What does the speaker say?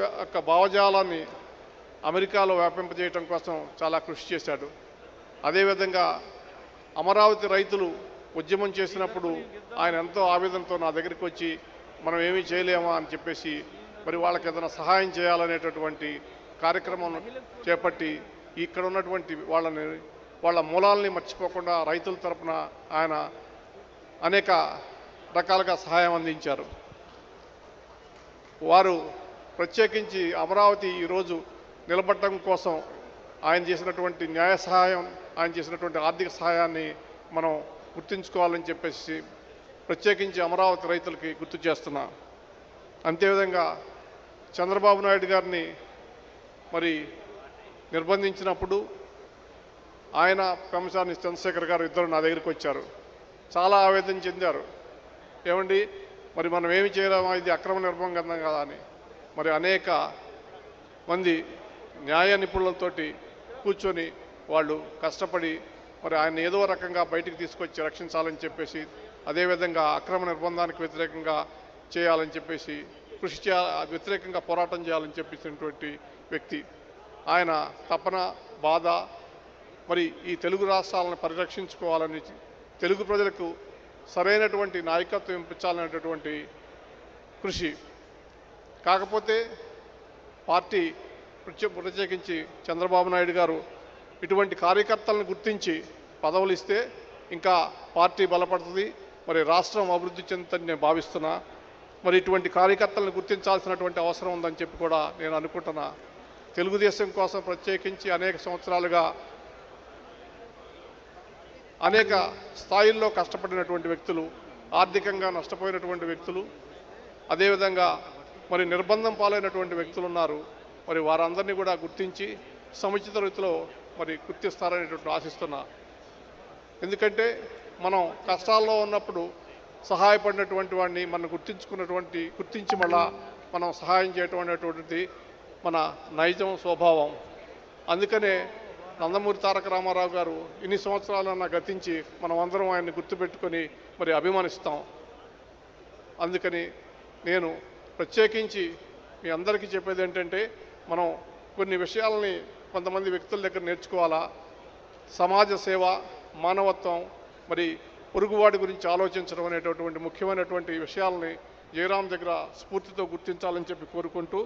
యొక్క భావజాలాన్ని అమెరికాలో వ్యాపింపజేయడం కోసం చాలా కృషి చేశాడు. అదేవిధంగా అమరావతి రైతులు ఉద్యమం చేసినప్పుడు ఆయన ఎంతో ఆవేదనతో నా దగ్గరికి వచ్చి మనం ఏమీ చేయలేమా అని చెప్పేసి మరి వాళ్ళకి ఏదైనా సహాయం చేయాలనేటటువంటి కార్యక్రమం చేపట్టి ఇక్కడ ఉన్నటువంటి వాళ్ళ మూలాలని మర్చిపోకుండా రైతుల తరపున ఆయన అనేక రకాలుగా సహాయం అందించారు. వారు ప్రత్యేకించి అమరావతి ఈరోజు నిలబడటం కోసం ఆయన చేసినటువంటి న్యాయ సహాయం, ఆయన చేసినటువంటి ఆర్థిక సహాయాన్ని మనం గుర్తుంచుకోవాలని చెప్పేసి ప్రత్యేకించి అమరావతి రైతులకి గుర్తు చేస్తున్నా. అంతేవిధంగా చంద్రబాబు నాయుడు గారిని మరి నిర్బంధించినప్పుడు ఆయన పెమ్మసాని చంద్రశేఖర్ గారు ఇద్దరు నా దగ్గరికి వచ్చారు. చాలా ఆవేదన చెందారు. ఏమండి మరి మనం ఏమి చేయలేమా, ఇది అక్రమ నిర్బంధం కదా అని. మరి అనేక మంది న్యాయ నిపుణులతోటి కూర్చొని వాళ్ళు కష్టపడి మరి ఆయన ఏదో రకంగా బయటికి తీసుకొచ్చి రక్షించాలని చెప్పేసి, అదేవిధంగా అక్రమ నిర్బంధానికి వ్యతిరేకంగా చేయాలని చెప్పేసి వ్యతిరేకంగా పోరాటం చేయాలని చెప్పేసినటువంటి వ్యక్తి. ఆయన తపన, బాధ మరి ఈ తెలుగు రాష్ట్రాలను పరిరక్షించుకోవాలని, తెలుగు ప్రజలకు సరైనటువంటి నాయకత్వం ఇప్పించాలనేటటువంటి కృషి. కాకపోతే పార్టీ ప్రత్యేకించి చంద్రబాబు నాయుడు గారు ఇటువంటి కార్యకర్తలను గుర్తించి పదవులు ఇస్తే ఇంకా పార్టీ బలపడుతుంది, మరి రాష్ట్రం అభివృద్ధి చెందుతుందని నేను భావిస్తున్నా. మరి ఇటువంటి కార్యకర్తలను గుర్తించాల్సినటువంటి అవసరం ఉందని చెప్పి కూడా నేను అనుకుంటున్నా. తెలుగుదేశం కోసం ప్రత్యేకించి అనేక సంవత్సరాలుగా అనేక స్థాయిల్లో కష్టపడినటువంటి వ్యక్తులు, ఆర్థికంగా నష్టపోయినటువంటి వ్యక్తులు, అదేవిధంగా మరి నిర్బంధం పాలైనటువంటి వ్యక్తులు ఉన్నారు. మరి వారందరినీ కూడా గుర్తించి సముచిత రీతిలో మరి గుర్తిస్తారనేటువంటి ఆశిస్తున్నా. ఎందుకంటే మనం కష్టాల్లో ఉన్నప్పుడు సహాయపడినటువంటి వాడిని మనం గుర్తించి మళ్ళా మనం సహాయం చేయటం అనేటువంటిది మన నైజం, స్వభావం. అందుకనే నందమూరి తారక రామారావు గారు ఇన్ని సంవత్సరాలన్నా గతించి మనం అందరం ఆయన్ని గుర్తుపెట్టుకొని మరి అభిమానిస్తాం. అందుకని నేను ప్రత్యేకించి మీ అందరికీ చెప్పేది ఏంటంటే, మనం కొన్ని విషయాలని కొంతమంది వ్యక్తుల దగ్గర నేర్చుకోవాలా. సమాజ సేవ, మానవత్వం, మరి పొరుగువాడి గురించి ఆలోచించడం అనేటటువంటి ముఖ్యమైనటువంటి విషయాలని జయరాం దగ్గర స్ఫూర్తితో గుర్తించాలని చెప్పి కోరుకుంటూ